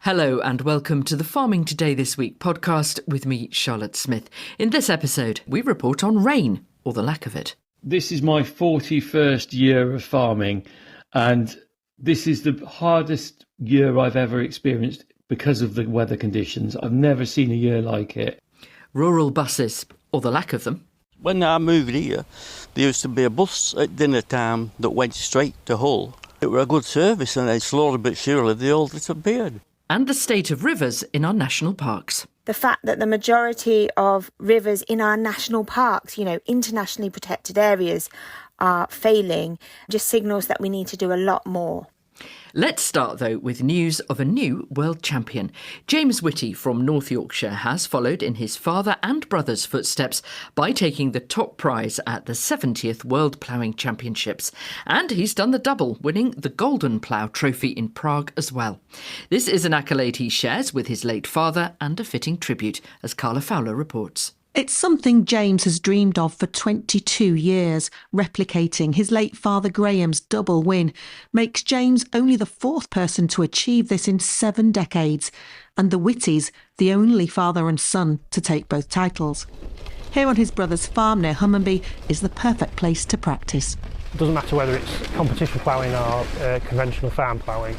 Hello and welcome to the Farming Today This Week podcast with me, Charlotte Smith. In this episode, we report on rain, or the lack of it. This is my 41st year of farming, and this is the hardest year I've ever experienced because of the weather conditions. I've never seen a year like it. Rural buses, or the lack of them. When I moved here, there used to be a bus at dinner time that went straight to Hull. It were a good service, and then slowly but surely they all disappeared. And the state of rivers in our national parks. The fact that the majority of rivers in our national parks, internationally protected areas, are failing just signals that we need to do a lot more. Let's start, though, with news of a new world champion. James Whitty from North Yorkshire has followed in his father and brother's footsteps by taking the top prize at the 70th World Ploughing Championships. And he's done the double, winning the Golden Plough Trophy in Prague as well. This is an accolade he shares with his late father and a fitting tribute, as Carla Fowler reports. It's something James has dreamed of for 22 years. Replicating his late father Graham's double win makes James only the fourth person to achieve this in 7 decades, and the Whittys the only father and son to take both titles. Here on his brother's farm near Hummonby is the perfect place to practice. It doesn't matter whether it's competition ploughing or conventional farm ploughing.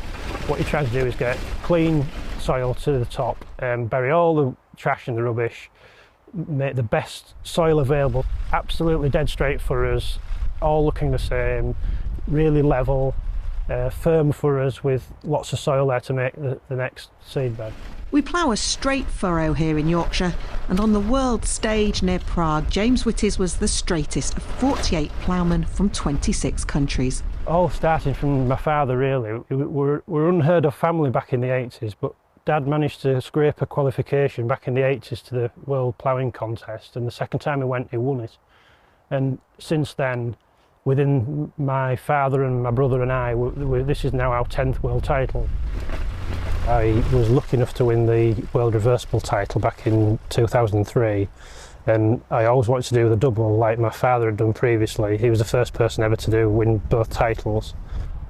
What you're trying to do is get clean soil to the top, bury all the trash and the rubbish, make the best soil available, absolutely dead straight for us, all looking the same, really level, firm for us with lots of soil there to make the next seed bed. We plough a straight furrow here in Yorkshire, and on the world stage near Prague, James Whitty's was the straightest of 48 ploughmen from 26 countries. All starting from my father, really. We're unheard of family back in the 80s, but Dad managed to scrape a qualification back in the 80s to the World Ploughing Contest, and the second time he went, he won it. And since then, within my father and my brother and I, this is now our 10th world title. I was lucky enough to win the World Reversible title back in 2003, and I always wanted to do the double like my father had done previously. He was the first person ever to win both titles.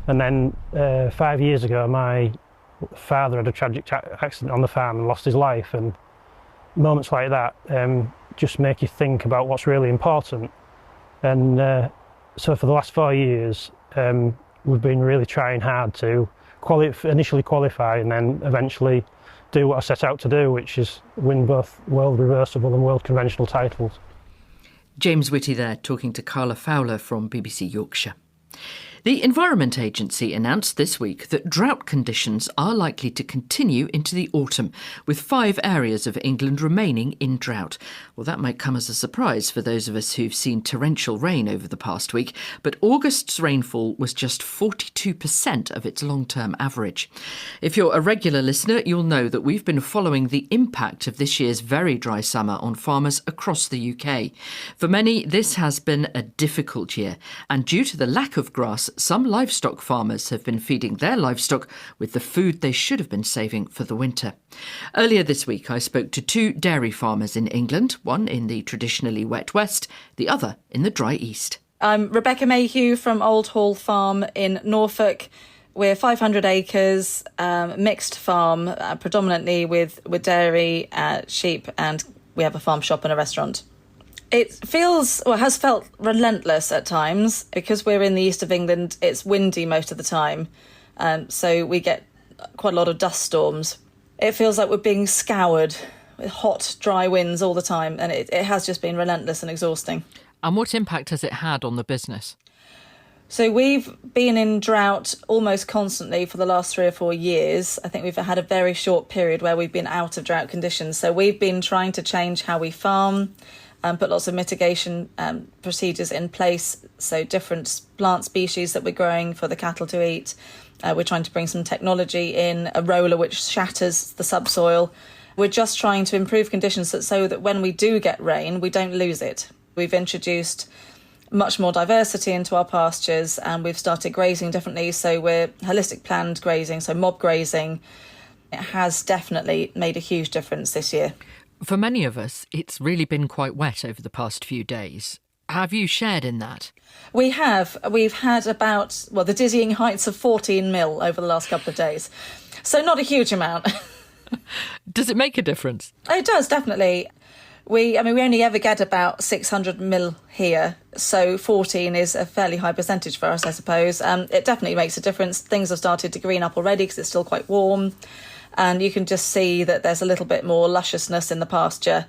And then 5 years ago, my father had a tragic accident on the farm and lost his life, and moments like that just make you think about what's really important. And so for the last 4 years we've been really trying hard to initially qualify and then eventually do what I set out to do, which is win both World Reversible and World Conventional titles. James Whitty there talking to Carla Fowler from BBC Yorkshire. The Environment Agency announced this week that drought conditions are likely to continue into the autumn, with 5 areas of England remaining in drought. Well, that might come as a surprise for those of us who've seen torrential rain over the past week, but August's rainfall was just 42% of its long-term average. If you're a regular listener, you'll know that we've been following the impact of this year's very dry summer on farmers across the UK. For many, this has been a difficult year, and due to the lack of grass, some livestock farmers have been feeding their livestock with the food they should have been saving for the winter. Earlier this week, I spoke to 2 dairy farmers in England, one in the traditionally wet west, the other in the dry east. I'm Rebecca Mayhew from Old Hall Farm in Norfolk. We're 500 acres, mixed farm, predominantly with dairy, sheep, and we have a farm shop and a restaurant. It has felt relentless at times. Because we're in the east of England, it's windy most of the time. So we get quite a lot of dust storms. It feels like we're being scoured with hot, dry winds all the time. And it has just been relentless and exhausting. And what impact has it had on the business? So we've been in drought almost constantly for the last 3 or 4 years. I think we've had a very short period where we've been out of drought conditions. So we've been trying to change how we farm, put lots of mitigation procedures in place, so different plant species that we're growing for the cattle to eat. We're trying to bring some technology in, a roller which shatters the subsoil. We're just trying to improve conditions so that when we do get rain, we don't lose it. We've introduced much more diversity into our pastures, and we've started grazing differently, so we're holistic planned grazing, so mob grazing. It has definitely made a huge difference this year. For many of us, it's really been quite wet over the past few days. Have you shared in that? We have. We've had the dizzying heights of 14 mil over the last couple of days. So not a huge amount. Does it make a difference? It does, definitely. We only ever get about 600 mil here, so 14 is a fairly high percentage for us, I suppose. It definitely makes a difference. Things have started to green up already because it's still quite warm, and you can just see that there's a little bit more lusciousness in the pasture.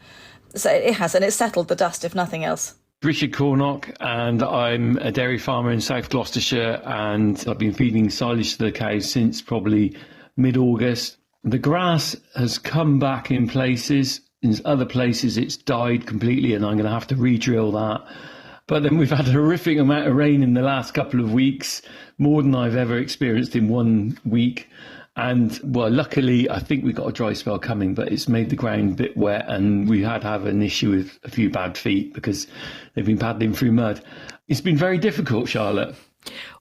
So it has, and it's settled the dust, if nothing else. Richard Cornock, and I'm a dairy farmer in South Gloucestershire, and I've been feeding silage to the cows since probably mid-August. The grass has come back in places. In other places, it's died completely, and I'm going to have to re-drill that. But then we've had a horrific amount of rain in the last couple of weeks, more than I've ever experienced in 1 week. And, well, luckily, I think we've got a dry spell coming, but it's made the ground a bit wet, and we had to have an issue with a few bad feet because they've been paddling through mud. It's been very difficult, Charlotte.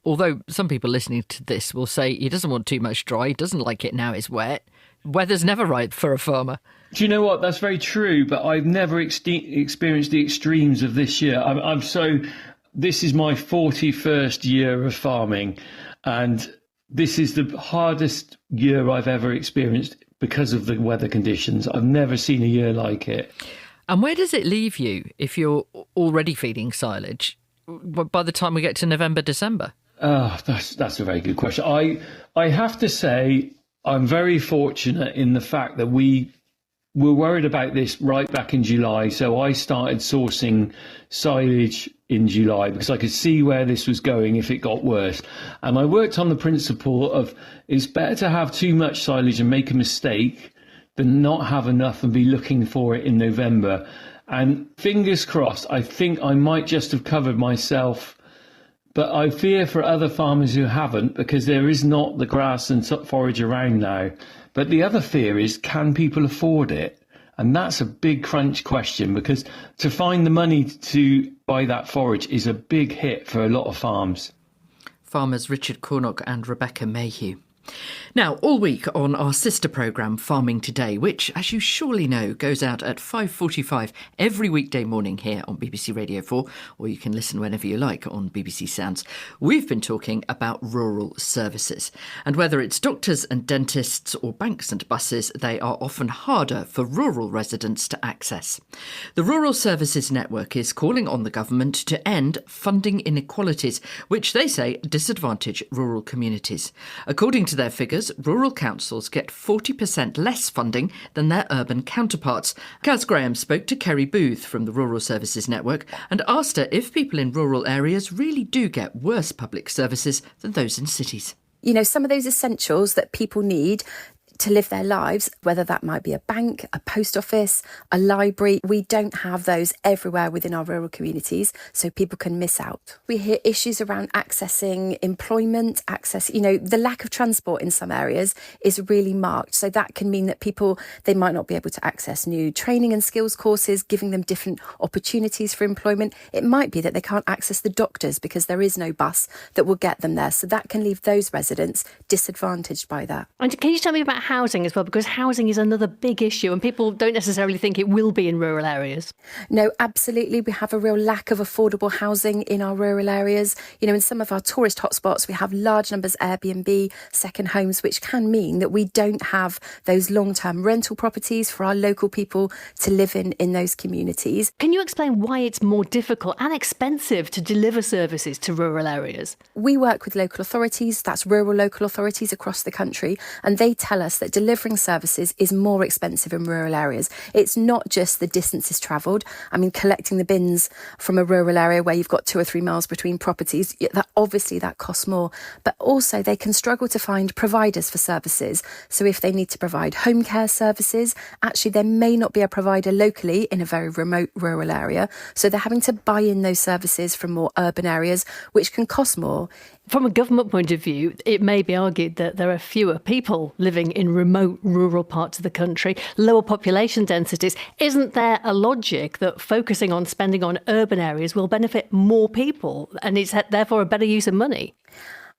Although some people listening to this will say he doesn't want too much dry, he doesn't like it now it's wet. Weather's never right for a farmer. Do you know what? That's very true, but I've never experienced the extremes of this year. This is my 41st year of farming, and this is the hardest year I've ever experienced because of the weather conditions. I've never seen a year like it. And where does it leave you if you're already feeding silage by the time we get to November, December? Oh, that's a very good question. I have to say I'm very fortunate in the fact that we were worried about this right back in July. So I started sourcing silage in July because I could see where this was going if it got worse. And I worked on the principle of it's better to have too much silage and make a mistake than not have enough and be looking for it in November. And fingers crossed, I think I might just have covered myself. But I fear for other farmers who haven't, because there is not the grass and forage around now. But the other fear is, can people afford it? And that's a big crunch question, because to find the money to buy that forage is a big hit for a lot of farms. Farmers Richard Cornock and Rebecca Mayhew. Now, all week on our sister programme, Farming Today, which, as you surely know, goes out at 5:45 every weekday morning here on BBC Radio 4, or you can listen whenever you like on BBC Sounds. We've been talking about rural services, and whether it's doctors and dentists or banks and buses, they are often harder for rural residents to access. The Rural Services Network is calling on the government to end funding inequalities, which they say disadvantage rural communities. According to their figures, rural councils get 40% less funding than their urban counterparts. Kaz Graham spoke to Kerry Booth from the Rural Services Network and asked her if people in rural areas really do get worse public services than those in cities. You know, some of those essentials that people need to live their lives, whether that might be a bank, a post office, a library. We don't have those everywhere within our rural communities, so people can miss out. We hear issues around accessing employment, the lack of transport in some areas is really marked. So that can mean that people, they might not be able to access new training and skills courses, giving them different opportunities for employment. It might be that they can't access the doctors because there is no bus that will get them there. So that can leave those residents disadvantaged by that. And can you tell me about housing as well, because housing is another big issue and people don't necessarily think it will be in rural areas? No, absolutely. We have a real lack of affordable housing in our rural areas. You know, in some of our tourist hotspots, we have large numbers of Airbnb, second homes, which can mean that we don't have those long-term rental properties for our local people to live in those communities. Can you explain why it's more difficult and expensive to deliver services to rural areas? We work with local authorities, that's rural local authorities across the country, and they tell us that delivering services is more expensive in rural areas. It's not just the distances travelled. I mean, collecting the bins from a rural area where you've got 2 or 3 miles between properties, that costs more. But also they can struggle to find providers for services. So if they need to provide home care services, actually there may not be a provider locally in a very remote rural area. So they're having to buy in those services from more urban areas, which can cost more. From a government point of view, it may be argued that there are fewer people living in remote rural parts of the country, lower population densities. Isn't there a logic that focusing on spending on urban areas will benefit more people and it's therefore a better use of money?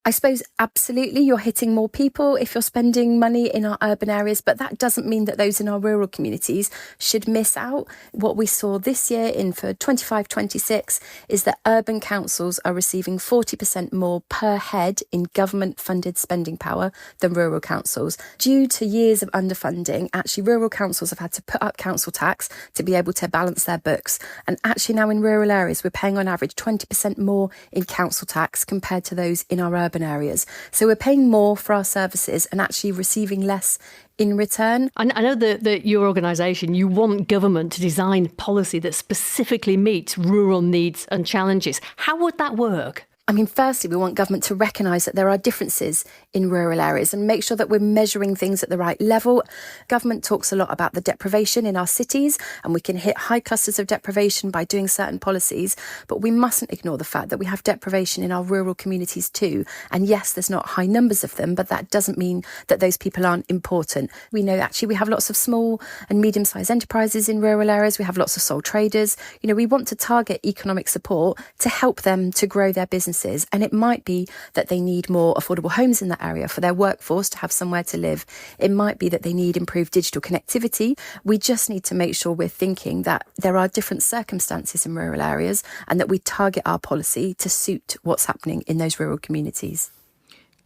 I suppose absolutely you're hitting more people if you're spending money in our urban areas, but that doesn't mean that those in our rural communities should miss out. What we saw this year for 25-26 is that urban councils are receiving 40% more per head in government-funded spending power than rural councils. Due to years of underfunding, actually rural councils have had to put up council tax to be able to balance their books. And actually now in rural areas, we're paying on average 20% more in council tax compared to those in our urban areas. So we're paying more for our services and actually receiving less in return. I know that your organisation, you want government to design policy that specifically meets rural needs and challenges. How would that work? I mean, firstly, we want government to recognise that there are differences in rural areas and make sure that we're measuring things at the right level. Government talks a lot about the deprivation in our cities, and we can hit high clusters of deprivation by doing certain policies, but we mustn't ignore the fact that we have deprivation in our rural communities too. And yes, there's not high numbers of them, but that doesn't mean that those people aren't important. We know actually we have lots of small and medium-sized enterprises in rural areas. We have lots of sole traders. We want to target economic support to help them to grow their businesses. And it might be that they need more affordable homes in that area for their workforce to have somewhere to live. It might be that they need improved digital connectivity. We just need to make sure we're thinking that there are different circumstances in rural areas and that we target our policy to suit what's happening in those rural communities.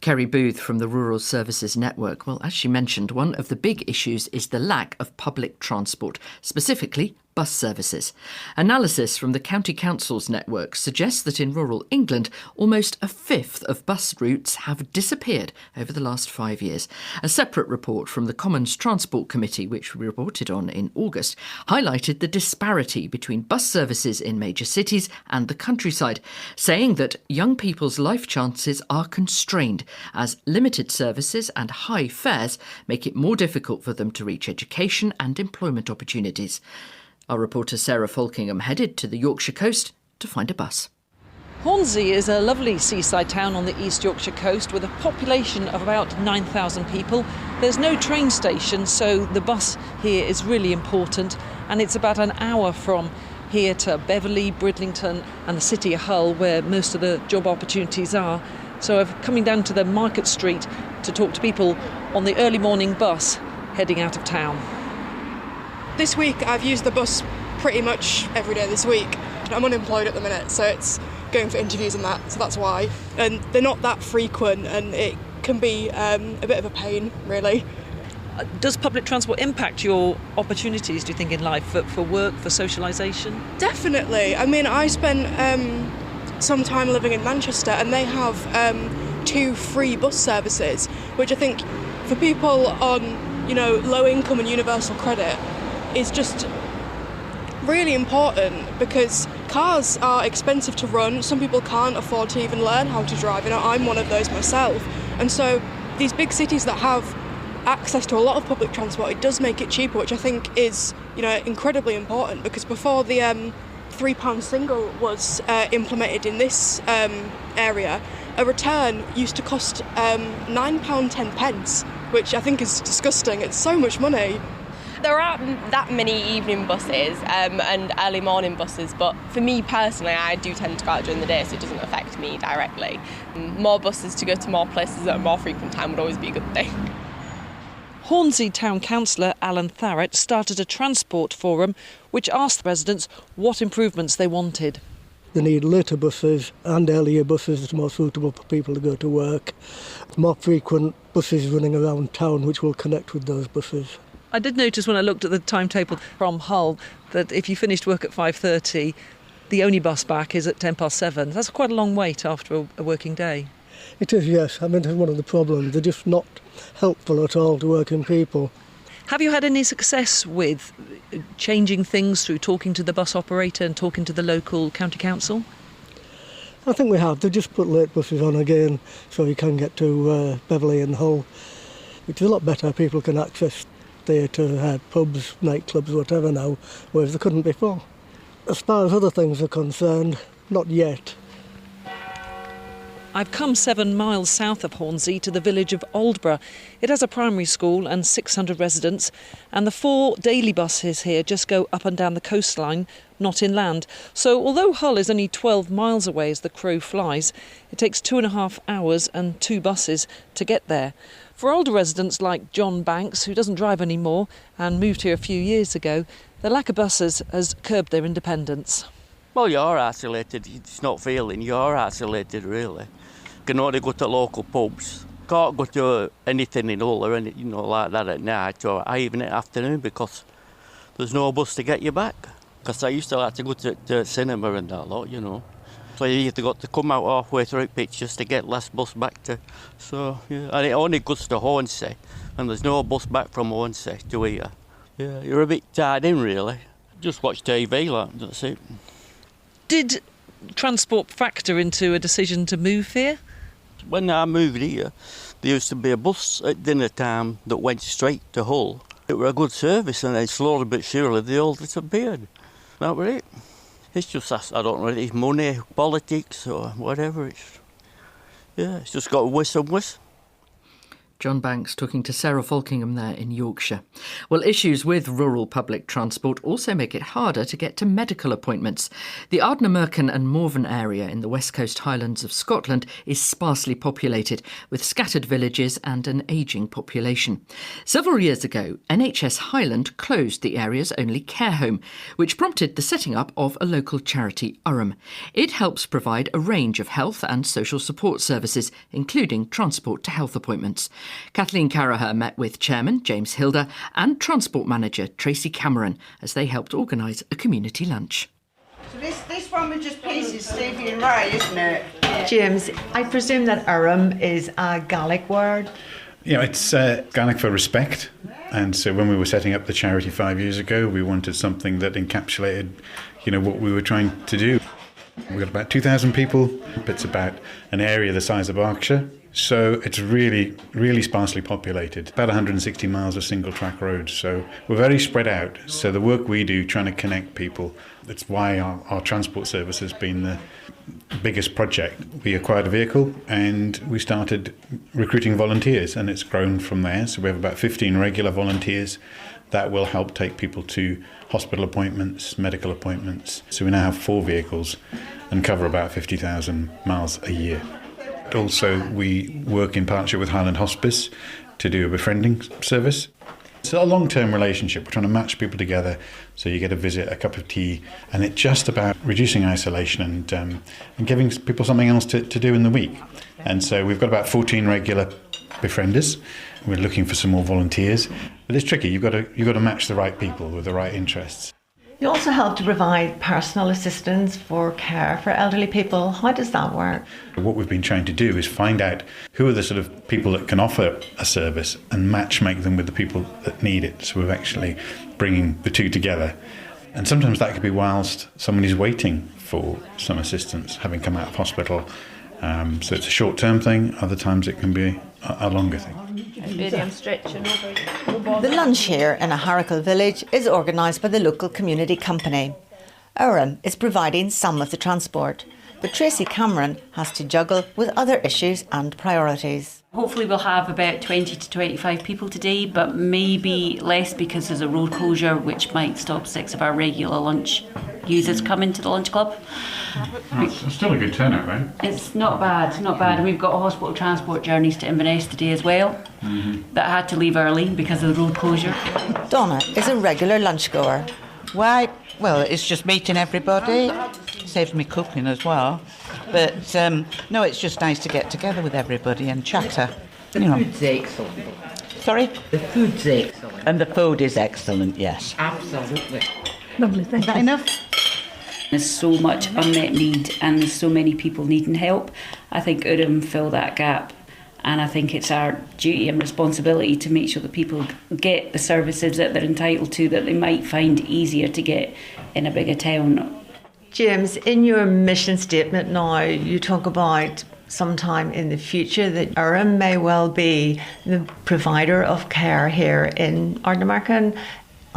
Kerry Booth from the Rural Services Network. Well, as she mentioned, one of the big issues is the lack of public transport, specifically bus services. Analysis from the County Councils Network suggests that in rural England, almost a fifth of bus routes have disappeared over the last 5 years. A separate report from the Commons Transport Committee, which we reported on in August, highlighted the disparity between bus services in major cities and the countryside, saying that young people's life chances are constrained as limited services and high fares make it more difficult for them to reach education and employment opportunities. Our reporter Sarah Falkingham headed to the Yorkshire coast to find a bus. Hornsey is a lovely seaside town on the East Yorkshire coast with a population of about 9,000 people. There's no train station, so the bus here is really important, and it's about an hour from here to Beverley, Bridlington and the city of Hull, where most of the job opportunities are. So I'm coming down to the Market Street to talk to people on the early morning bus heading out of town. This week I've used the bus pretty much every day this week. I'm unemployed at the minute, so it's going for interviews and that, so that's why. And they're not that frequent and it can be a bit of a pain, really. Does public transport impact your opportunities, do you think, in life, for work, for socialisation? Definitely. I mean, I spent some time living in Manchester and they have 2 free bus services, which I think for people on, low income and universal credit is just really important because cars are expensive to run. Some people can't afford to even learn how to drive. I'm one of those myself. And so these big cities that have access to a lot of public transport, it does make it cheaper, which I think is, incredibly important because before the £3 single was implemented in this area, a return used to cost £9.10, which I think is disgusting. It's so much money. There aren't that many evening buses and early morning buses, but for me personally, I do tend to go out during the day, so it doesn't affect me directly. More buses to go to more places at a more frequent time would always be a good thing. Hornsey Town Councillor Alan Tharrett started a transport forum which asked residents what improvements they wanted. They need later buses and earlier buses that are more suitable for people to go to work. More frequent buses running around town which will connect with those buses. I did notice when I looked at the timetable from Hull that if you finished work at 5:30, the only bus back is at 7:10. That's quite a long wait after a working day. It is, yes. I mean, it's one of the problems. They're just not helpful at all to working people. Have you had any success with changing things through talking to the bus operator and talking to the local county council? I think we have. They just put late buses on again so you can get to Beverley and Hull, which is a lot better. People can access theatre, pubs, nightclubs, whatever now, whereas they couldn't before. As far as other things are concerned, not yet. I've come 7 miles south of Hornsey to the village of Aldborough. It has a primary school and 600 residents, and the 4 daily buses here just go up and down the coastline, not inland. So although Hull is only 12 miles away as the crow flies, it takes 2.5 hours and 2 buses to get there. For older residents like John Banks, who doesn't drive anymore and moved here a few years ago, the lack of buses has curbed their independence. Well, you're isolated. It's not feeling. You're isolated, really. You can only go to local pubs. Can't go to anything in Hull or anything, like that at night or even at afternoon because there's no bus to get you back. Because I used to like to go to cinema and that lot, So you either got to come out halfway through pictures to get last bus back to. So, yeah. And it only goes to Hornsey, and there's no bus back from Hornsey to here. Yeah, you're a bit tied in, really. Just watch TV, that's it. Did transport factor into a decision to move here? When I moved here, there used to be a bus at dinner time that went straight to Hull. It was a good service, and then slowly but surely they all disappeared. That was it. It's just, I don't know, it's money, politics or whatever. It's just got whiz and whiz. John Banks talking to Sarah Falkingham there in Yorkshire. Well, issues with rural public transport also make it harder to get to medical appointments. The Ardnamurchan and Morven area in the West Coast Highlands of Scotland is sparsely populated, with scattered villages and an ageing population. Several years ago, NHS Highland closed the area's only care home, which prompted the setting up of a local charity, Urim. It helps provide a range of health and social support services, including transport to health appointments. Kathleen Carraher met with Chairman James Hilder and Transport Manager Tracy Cameron as they helped organise a community lunch. So this one was just pieces Stevie and Ray, isn't it? James, I presume that Urim is a Gaelic word? It's Gaelic for respect. And so when we were setting up the charity 5 years ago, we wanted something that encapsulated, what we were trying to do. We've got about 2,000 people. It's about an area the size of Berkshire. So it's really, really sparsely populated. About 160 miles of single track roads. So we're very spread out. So the work we do trying to connect people, that's why our transport service has been the biggest project. We acquired a vehicle and we started recruiting volunteers, and it's grown from there. So we have about 15 regular volunteers that will help take people to hospital appointments, medical appointments. So we now have 4 vehicles and cover about 50,000 miles a year. Also, we work in partnership with Highland Hospice to do a befriending service. It's a long-term relationship. We're trying to match people together so you get a visit, a cup of tea, and it's just about reducing isolation and giving people something else to do in the week. And so we've got about 14 regular befrienders. We're looking for some more volunteers, but it's tricky. You've got to match the right people with the right interests. You also help to provide personal assistance for care for elderly people. How does that work? What we've been trying to do is find out who are the sort of people that can offer a service and make them with the people that need it. So we're actually bringing the two together. And sometimes that could be whilst someone is waiting for some assistance, having come out of hospital. So it's a short-term thing. Other times it can be a longer thing. The lunch here in a Harrickle village is organised by the local community company. Urim is providing some of the transport, but Tracy Cameron has to juggle with other issues and priorities. Hopefully we'll have about 20 to 25 people today, but maybe less because there's a road closure which might stop 6 of our regular lunch users coming to the lunch club. It's still a good turnout, right? It's not bad. And we've got hospital transport journeys to Inverness today as well that had to leave early because of the road closure. Donna is a regular lunch goer. Why? Well, it's just meeting everybody. Saves me cooking as well. But no, it's just nice to get together with everybody and chatter. The food's excellent. Sorry? The food's excellent. And the food is excellent, yes. Absolutely. Lovely, thank you. Is that enough? There's so much unmet need and there's so many people needing help. I think Urim fill that gap, and I think it's our duty and responsibility to make sure that people get the services that they're entitled to that they might find easier to get in a bigger town. James, in your mission statement now, you talk about sometime in the future that Urim may well be the provider of care here in Ardnamurchan,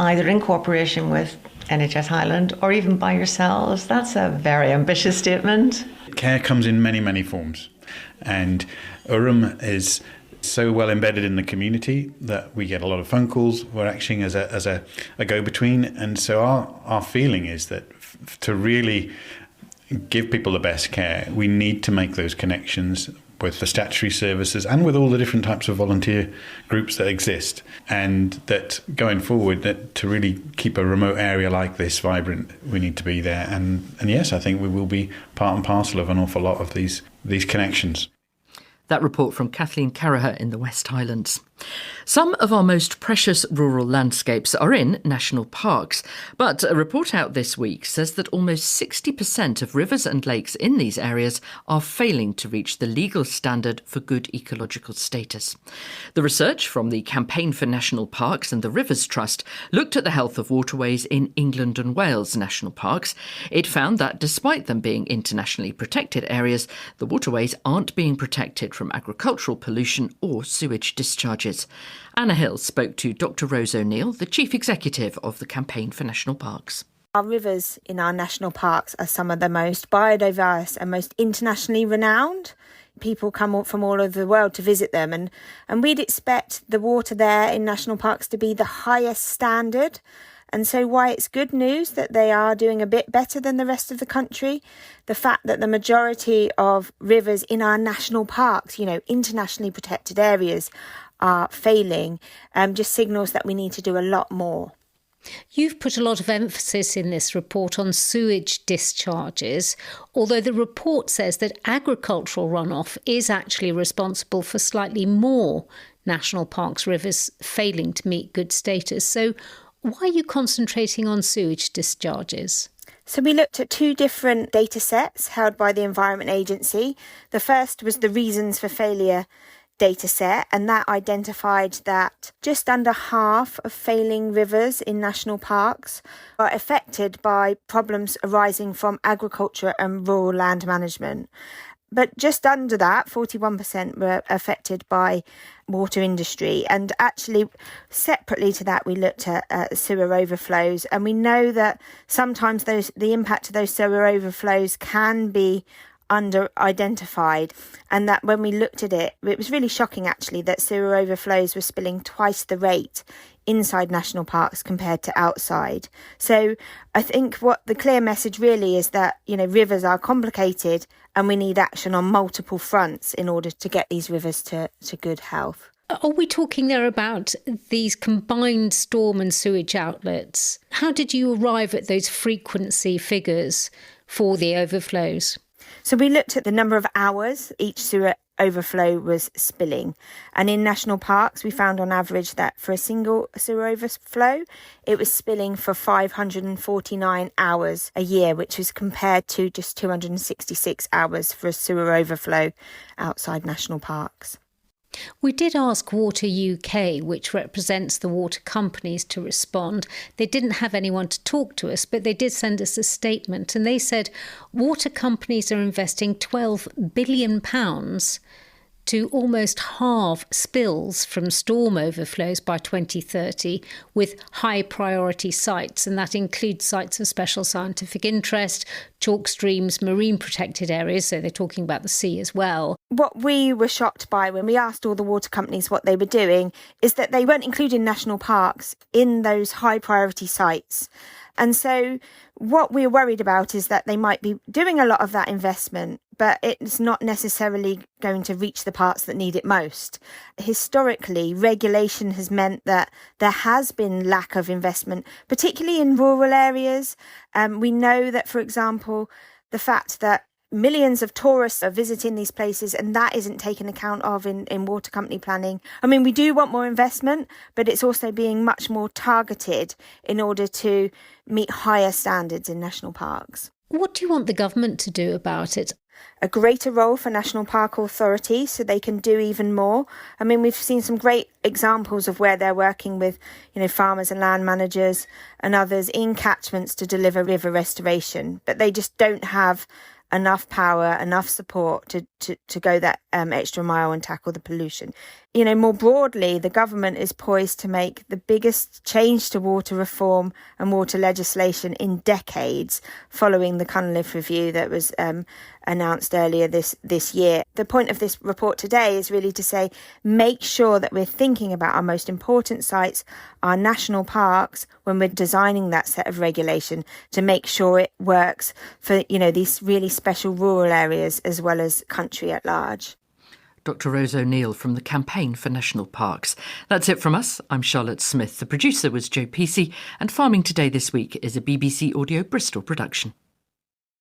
either in cooperation with NHS Highland or even by yourselves. That's a very ambitious statement. Care comes in many, many forms. And Urim is so well embedded in the community that we get a lot of phone calls. We're acting as a go-between. And so our feeling is that to really give people the best care, we need to make those connections with the statutory services and with all the different types of volunteer groups that exist. And that going forward, that to really keep a remote area like this vibrant, we need to be there. And yes, I think we will be part and parcel of an awful lot of these connections. That report from Kathleen Carraher in the West Highlands. Some of our most precious rural landscapes are in national parks, but a report out this week says that almost 60% of rivers and lakes in these areas are failing to reach the legal standard for good ecological status. The research from the Campaign for National Parks and the Rivers Trust looked at the health of waterways in England and Wales national parks. It found that despite them being internationally protected areas, the waterways aren't being protected from agricultural pollution or sewage discharges. Anna Hill spoke to Dr Rose O'Neill, the Chief Executive of the Campaign for National Parks. Our rivers in our national parks are some of the most biodiverse and most internationally renowned. People come from all over the world to visit them, and we'd expect the water there in national parks to be the highest standard. And so why it's good news that they are doing a bit better than the rest of the country, the fact that the majority of rivers in our national parks, internationally protected areas, are failing, just signals that we need to do a lot more. You've put a lot of emphasis in this report on sewage discharges, although the report says that agricultural runoff is actually responsible for slightly more national parks rivers failing to meet good status. So why are you concentrating on sewage discharges? So we looked at two different data sets held by the Environment Agency. The first was the reasons for failure data set, and that identified that just under half of failing rivers in national parks are affected by problems arising from agriculture and rural land management. But just under that, 41% were affected by water industry. And actually, separately to that, we looked at sewer overflows. And we know that sometimes the impact of those sewer overflows can be under-identified, and that when we looked at it, it was really shocking actually that sewer overflows were spilling twice the rate inside national parks compared to outside. So I think what the clear message really is that, rivers are complicated and we need action on multiple fronts in order to get these rivers to good health. Are we talking there about these combined storm and sewage outlets? How did you arrive at those frequency figures for the overflows? So we looked at the number of hours each sewer overflow was spilling. And in national parks, we found on average that for a single sewer overflow, it was spilling for 549 hours a year, which was compared to just 266 hours for a sewer overflow outside national parks. We did ask Water UK, which represents the water companies, to respond. They didn't have anyone to talk to us, but they did send us a statement, and they said water companies are investing £12 billion to almost halve spills from storm overflows by 2030 with high priority sites, and that includes sites of special scientific interest, chalk streams, marine protected areas, so they're talking about the sea as well. What we were shocked by when we asked all the water companies what they were doing is that they weren't including national parks in those high priority sites. And so what we're worried about is that they might be doing a lot of that investment, but it's not necessarily going to reach the parts that need it most. Historically, regulation has meant that there has been lack of investment, particularly in rural areas. We know that, for example, the fact that millions of tourists are visiting these places, and that isn't taken account of in water company planning. I mean, we do want more investment, but it's also being much more targeted in order to meet higher standards in national parks. What do you want the government to do about it? A greater role for national park authorities so they can do even more. I mean, we've seen some great examples of where they're working with, farmers and land managers and others in catchments to deliver river restoration, but they just don't have enough power, enough support to go that extra mile and tackle the pollution. More broadly, the government is poised to make the biggest change to water reform and water legislation in decades following the Cunliffe Review that was announced earlier this year. The point of this report today is really to say, make sure that we're thinking about our most important sites, our national parks, when we're designing that set of regulation, to make sure it works for, these really special rural areas as well as country at large. Dr. Rose O'Neill from the Campaign for National Parks. That's it from us. I'm Charlotte Smith. The producer was Joe Pesey, and Farming Today this week is a BBC Audio Bristol production.